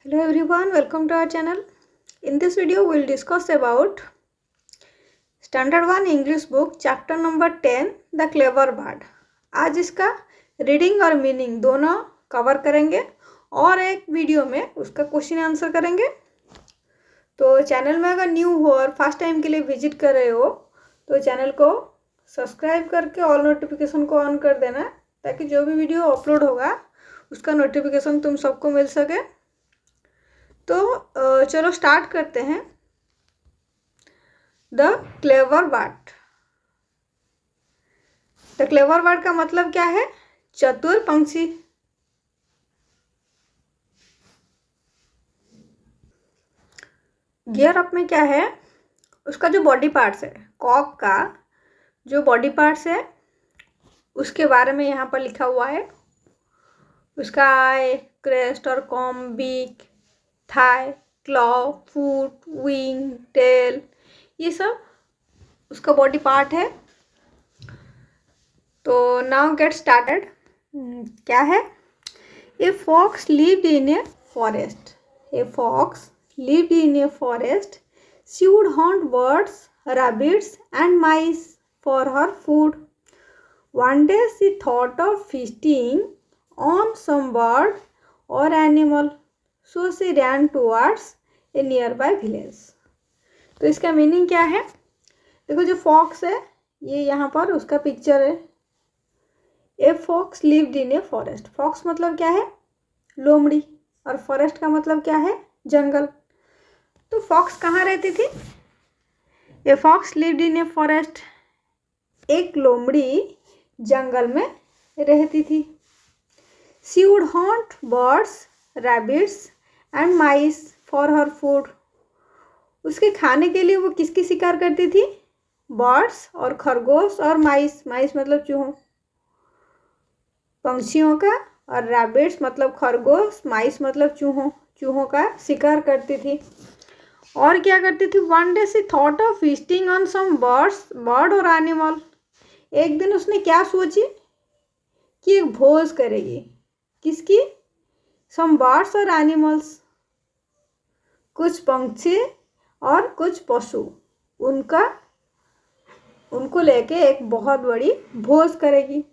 Hello everyone, welcome to our channel. In this video we will discuss about Standard 1 English book chapter number 10 The Clever Bird. आज इसका reading और meaning दोनों cover करेंगे और एक video में उसका क्वेश्चन आंसर करेंगे। तो चैनल में अगर न्यू हो और फर्स्ट टाइम के लिए विजिट कर रहे हो तो चैनल को सब्सक्राइब करके ऑल नोटिफिकेशन को ऑन कर देना ताकि जो भी वीडियो अपलोड होगा उसका नोटिफिकेशन तुम सबको मिल सके। तो चलो स्टार्ट करते हैं। The clever bird. The clever bird का मतलब क्या है? चतुर पंछी। गियर अप में क्या है? उसका जो बॉडी पार्ट्स है, कॉक का जो बॉडी पार्ट्स है उसके बारे में यहाँ पर लिखा हुआ है। उसका आई, क्रेस्ट और कॉम, बीक, थाई, क्लॉ, फूट, विंग, टेल, ये सब उसका बॉडी पार्ट है। तो नाउ गेट स्टार्टेड। क्या है? A fox lived in a forest. A fox lived in a forest. She would haunt birds, rabbits and mice for her food. One day she thought of feasting on some bird or animal. So she ran towards a nearby village. तो इसका meaning क्या है? देखो जो fox है ये यहाँ पर उसका पिक्चर है। A fox lived in a forest. Fox मतलब क्या है? लोमड़ी। और फॉरेस्ट का मतलब क्या है? जंगल। तो फॉक्स कहाँ रहती थी? A fox lived in a forest. एक लोमड़ी जंगल में रहती थी। She would haunt birds, rabbits and mice for her food. उसके खाने के लिए वो किसकी शिकार करती थी? बर्ड्स और खरगोश और माइस। माइस मतलब चूहों, पंछियों का, और रैबिट्स मतलब खरगोश, माइस मतलब चूहों, चूहों का शिकार करती थी। और क्या करती थी? One day she thought of feasting on some bird और एनिमल। एक दिन उसने क्या सोची कि एक भोज करेगी। किसकी? सम बर्ड्स और एनिमल्स, कुछ पंछी और कुछ पशु, उनको लेके एक बहुत बड़ी भोज करेगी।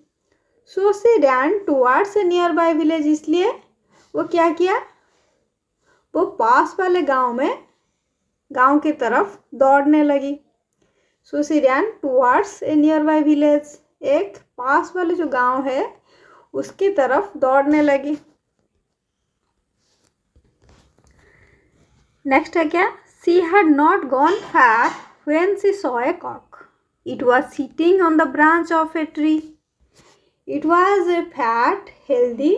So she rain towards a near by village. इसलिए वो क्या किया? वो पास वाले गांव की तरफ दौड़ने लगी। So she rain towards a near by village. एक पास वाले जो गांव है उसकी तरफ दौड़ने लगी। नेक्स्ट है क्या? She had not gone far when she saw a cock. It was sitting on the branch of a tree. It was a fat, healthy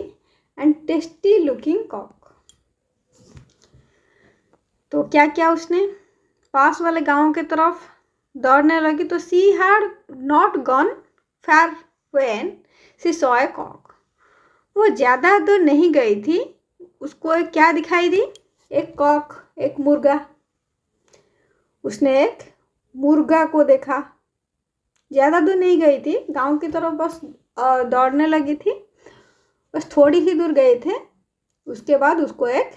and tasty looking cock. तो क्या किया उसने? पास वाले गांव की तरफ दौड़ने लगी। तो she had not gone far when she saw a cock. वो ज़्यादा दूर नहीं गई थी, उसको एक क्या दिखाई दी? एक कॉक, एक मुर्गा। उसने एक मुर्गा को देखा। ज़्यादा दूर नहीं गई थी, गांव की तरफ बस दौड़ने लगी थी, बस थोड़ी ही दूर गए थे। उसके बाद उसको एक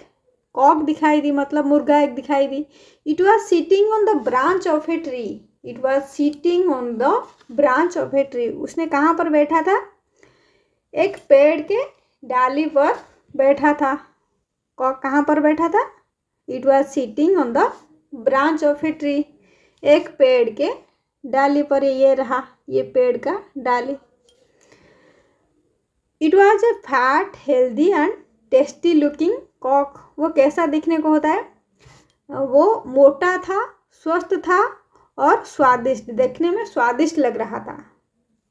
कॉक दिखाई दी, मतलब मुर्गा एक दिखाई दी। It was sitting on the branch of a tree. It was sitting on the branch of a tree. उसने कहाँ पर बैठा था? एक पेड़ के डाली पर बैठा था। कॉक कहाँ पर बैठा था? It was sitting on the branch of a tree. एक पेड़ के डाली पर, ये रहा ये पेड़ का डाली। It was a fat, healthy and tasty looking cock. वो कैसा दिखने को होता है? वो मोटा था, स्वस्थ था और स्वादिष्ट, देखने में स्वादिष्ट लग रहा था।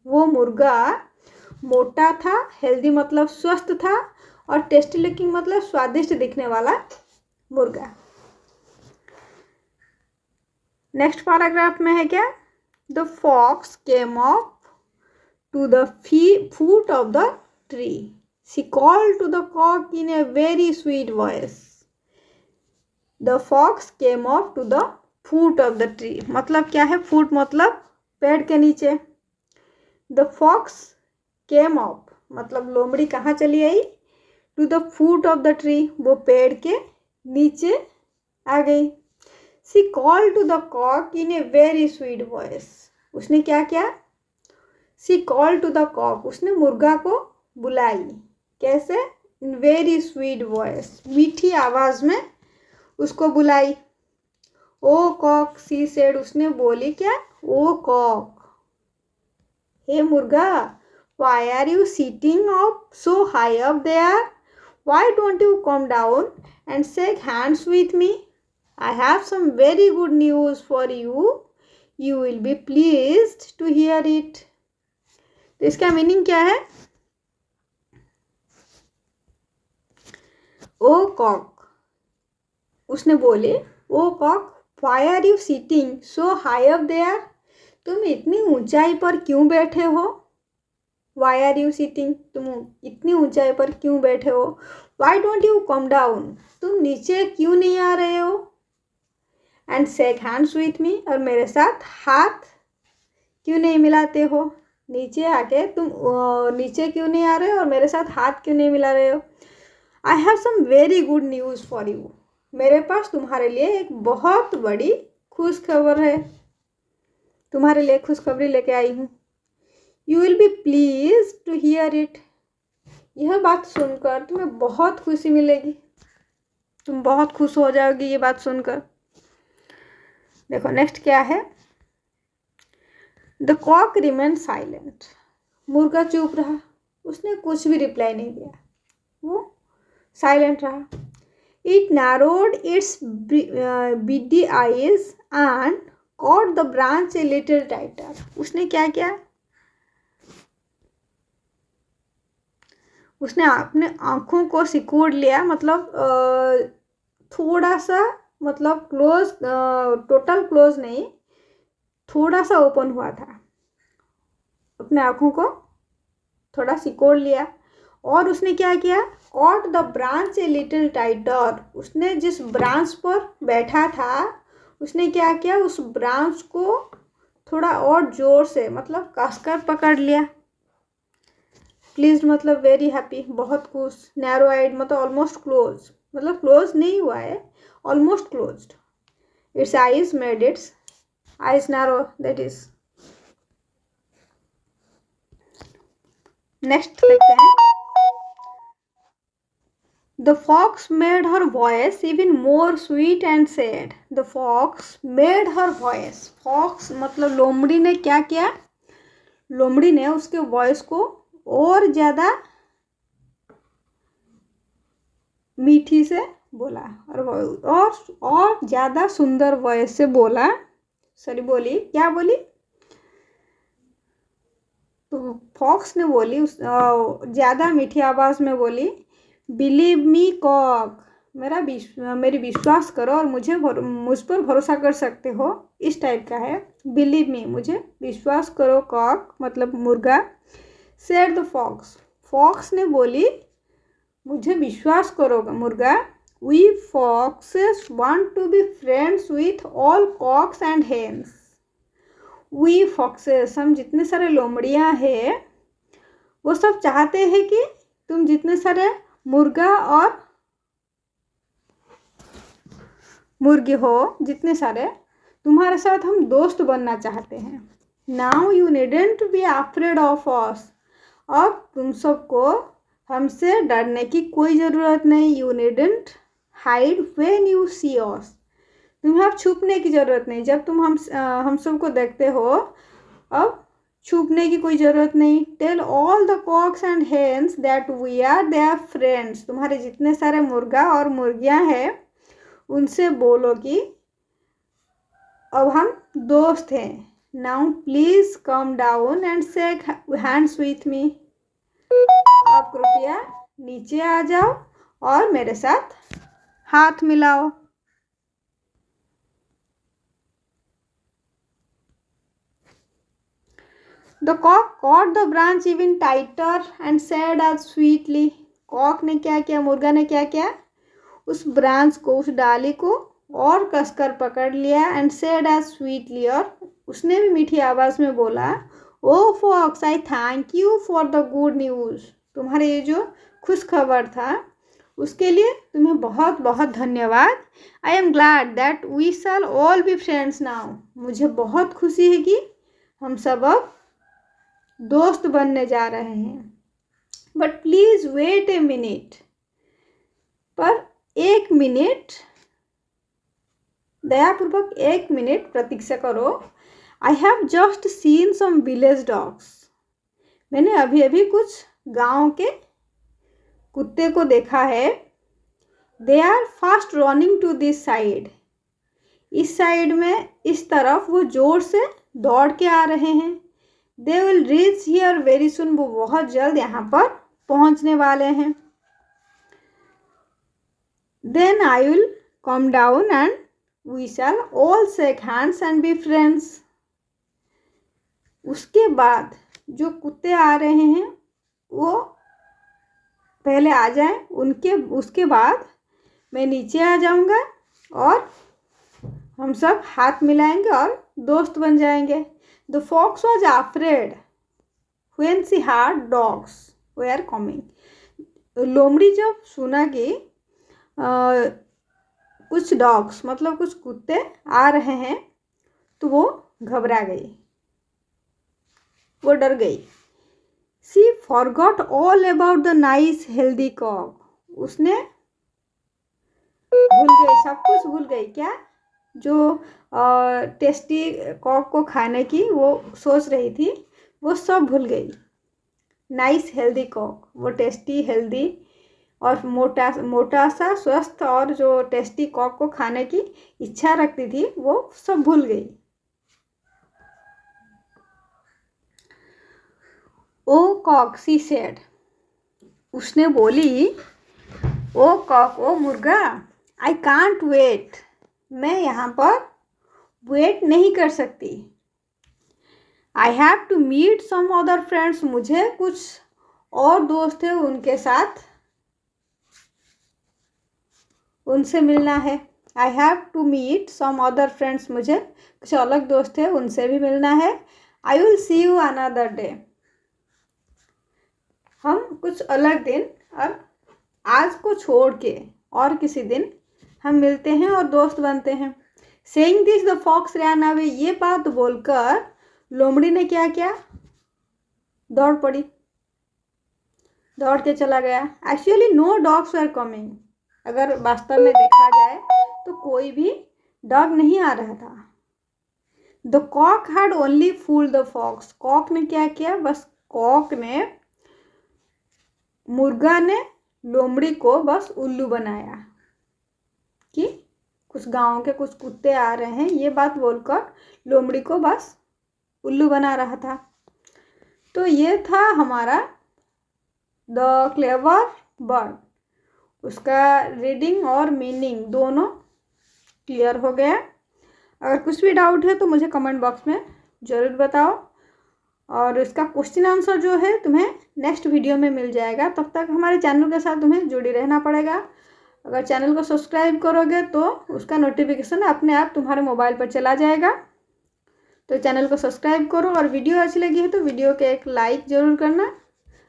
वो मुर्गा मोटा था, हेल्दी मतलब स्वस्थ था, और टेस्टी लुकिंग मतलब स्वादिष्ट दिखने वाला मुर्गा। नेक्स्ट पैराग्राफ में है क्या? The fox came up to the foot of the tree. She called to the cock in a very sweet voice. The fox came up to the foot of the tree मतलब क्या है? फूट मतलब पेड़ के नीचे। द फॉक्स केम अप मतलब लोमड़ी कहाँ चली आई? To the foot of the tree, वो पेड़ के नीचे आ गई। She called to the cock in a very sweet voice. उसने क्या किया? She called to the cock, उसने मुर्गा को बुलाई। कैसे? इन वेरी स्वीट वॉइस, मीठी आवाज में उसको बुलाई। ओ कॉक, सी सेड, उसने बोली क्या? ओ कॉक, हे मुर्गा, why are you sitting up so high up there? Why don't you come down and shake hands with me? I have some very good news for you. You will be pleased to hear it. तो इसका meaning क्या है? ओ Kock, उसने बोले, ओ Kock, why are you sitting so high up there? तुम इतनी ऊंचाई पर क्यों बैठे हो? Why are you sitting? तुम इतनी ऊंचाई पर क्यों बैठे हो? Why don't you come down? तुम नीचे क्यों नहीं आ रहे हो? एंड शेक हैंड्स विथ मी, और मेरे साथ हाथ क्यों नहीं मिलाते हो? नीचे आके तुम नीचे क्यों नहीं आ रहे हो और मेरे साथ हाथ क्यों नहीं मिला रहे हो? I have some very good news for you. मेरे पास तुम्हारे लिए एक बहुत बड़ी खुशखबर है। तुम्हारे लिए खुशखबरी लेके आई हूँ। You will be pleased to hear it. यह बात सुनकर तुम्हें बहुत खुशी मिलेगी। तुम बहुत खुश हो जाओगी ये बात सुनकर। देखो नेक्स्ट क्या है? The cock remain silent. मुर्गा चुप रहा, उसने कुछ भी रिप्लाई नहीं दिया, वो साइलेंट रहा। It narrowed its beady eyes and caught the branch a little tighter. उसने क्या किया? उसने अपने आँखों को सिकुड़ लिया, मतलब थोड़ा सा, मतलब क्लोज, टोटल क्लोज नहीं, थोड़ा सा ओपन हुआ था। अपने आँखों को थोड़ा सिकोड़ लिया। और उसने क्या किया? Caught the branch a little tighter. उसने जिस ब्रांच पर बैठा था उसने क्या किया? उस ब्रांच को थोड़ा और जोर से, मतलब कसकर पकड़ लिया। प्लीज मतलब वेरी हैप्पी, बहुत खुश। नैरो आइड मतलब ऑलमोस्ट क्लोज, मतलब क्लोज नहीं हुआ है, almost closed. Its eyes made its eyes narrow, that is. Next देखते हैं। The fox made her voice even more sweet and said. The fox made her voice. Fox मतलब लोमड़ी ने क्या किया? लोमड़ी ने उसके वॉइस को और ज़्यादा मीठी से बोला और ज़्यादा सुंदर वॉइस से बोला। सॉरी, बोली क्या बोली? तो फॉक्स ने बोली ज़्यादा मीठी आवाज़ में बोली, बिलीव मी कॉक, मेरी विश्वास करो और मुझ पर भरोसा कर सकते हो। इस टाइप का है। बिलीव मी, मुझे विश्वास करो, कॉक मतलब मुर्गा। सेड द फॉक्स, फॉक्स ने बोली मुझे विश्वास करो मुर्गा। We foxes want to be friends with all cocks and hens. We foxes, हम जितने सारे लोमड़ियाँ हैं वो सब चाहते हैं कि तुम जितने सारे मुर्गा और मुर्गी हो, जितने सारे, तुम्हारे साथ हम दोस्त बनना चाहते हैं। Now you needn't be afraid of us. अब तुम सबको हमसे डरने की कोई ज़रूरत नहीं। You needn't hide when you see us. तुम्हें अब छुपने की ज़रूरत नहीं। जब तुम हम सबको देखते हो, अब छुपने की कोई ज़रूरत नहीं। Tell all the cocks and hens that we are their friends. तुम्हारे जितने सारे मुर्गा और मुर्गियाँ हैं उनसे बोलो कि अब हम दोस्त हैं। Now please come down and shake hands with मी। आप कृपया नीचे आ जाओ और मेरे साथ हाथ मिलाओ। The cock caught the branch even tighter and said as sweetly. Cock ने क्या किया? मुर्गा ने क्या किया? उस ब्रांच को, उस डाली को और कसकर पकड़ लिया। एंड सेड एज स्वीटली, और उसने भी मीठी आवाज़ में बोला, oh fox, I thank you for the good news. तुम्हारे ये जो खुश खबर था उसके लिए तुम्हें बहुत बहुत धन्यवाद। I am glad that we shall all be friends now. मुझे बहुत खुशी है कि हम सब अब दोस्त बनने जा रहे हैं। But please wait a minute, पर 1 मिनट, दयापूर्वक 1 मिनट प्रतीक्षा करो। I have just seen some village dogs. मैंने अभी अभी कुछ गांव के कुत्ते को देखा है। They are fast running to this side. इस साइड में, इस तरफ वो जोर से दौड़ के आ रहे हैं। They will reach here very soon. वो बहुत जल्द यहाँ पर पहुँचने वाले हैं। Then I will come down and we shall all shake hands and be friends. उसके बाद जो कुत्ते आ रहे हैं वो पहले आ जाएं, उसके बाद मैं नीचे आ जाऊंगा और हम सब हाथ मिलाएंगे और दोस्त बन जाएंगे। The fox was afraid when she heard dogs were coming. लोमड़ी जब सुना कि कुछ डॉग्स मतलब कुछ कुत्ते आ रहे हैं तो वो घबरा गई, वो डर गई। She forgot all about the nice healthy cock. उसने भूल गई, सब कुछ भूल गई। क्या? जो टेस्टी कॉक को खाने की वो सोच रही थी, वो सब भूल गई। नाइस हेल्दी कॉक, वो टेस्टी हेल्दी और मोटा सा स्वस्थ और जो टेस्टी कॉक को खाने की इच्छा रखती थी, वो सब भूल गई। ओ कॉक, सी सेड। उसने बोली, ओ कॉक, ओ मुर्गा, आई कांट वेट। मैं यहाँ पर वेट नहीं कर सकती। I have to meet some other friends. मुझे कुछ और दोस्त हैं, उनके साथ उनसे मिलना है। I have to meet some other friends. मुझे कुछ अलग दोस्त हैं, उनसे भी मिलना है। I will see you another day. हम कुछ अलग दिन और आज को छोड़ के और किसी दिन हम मिलते हैं और दोस्त बनते हैं। Saying this the fox ran away. ये बात बोलकर लोमड़ी ने क्या किया? दौड़ पड़ी, दौड़ के चला गया। Actually no dogs are coming. अगर वास्तव में देखा जाए तो कोई भी डॉग नहीं आ रहा था। The cock had only fooled the fox. Cock ने क्या किया? बस कॉक ने, मुर्गा ने लोमड़ी को बस उल्लू बनाया कि कुछ गांव के कुछ कुत्ते आ रहे हैं, ये बात बोलकर लोमड़ी को बस उल्लू बना रहा था। तो ये था हमारा द क्लेवर बर्ड। उसका रीडिंग और मीनिंग दोनों क्लियर हो गया। अगर कुछ भी डाउट है तो मुझे कमेंट बॉक्स में ज़रूर बताओ, और इसका क्वेश्चन आंसर जो है तुम्हें नेक्स्ट वीडियो में मिल जाएगा। तब तक हमारे चैनल के साथ तुम्हें जुड़ी रहना पड़ेगा। अगर चैनल को सब्सक्राइब करोगे तो उसका नोटिफिकेशन अपने आप तुम्हारे मोबाइल पर चला जाएगा। तो चैनल को सब्सक्राइब करो, और वीडियो अच्छी लगी है तो वीडियो के एक लाइक ज़रूर करना,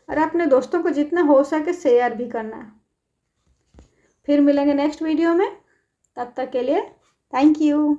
और अपने दोस्तों को जितना हो सके शेयर भी करना। फिर मिलेंगे नेक्स्ट वीडियो में, तब तक के लिए थैंक यू।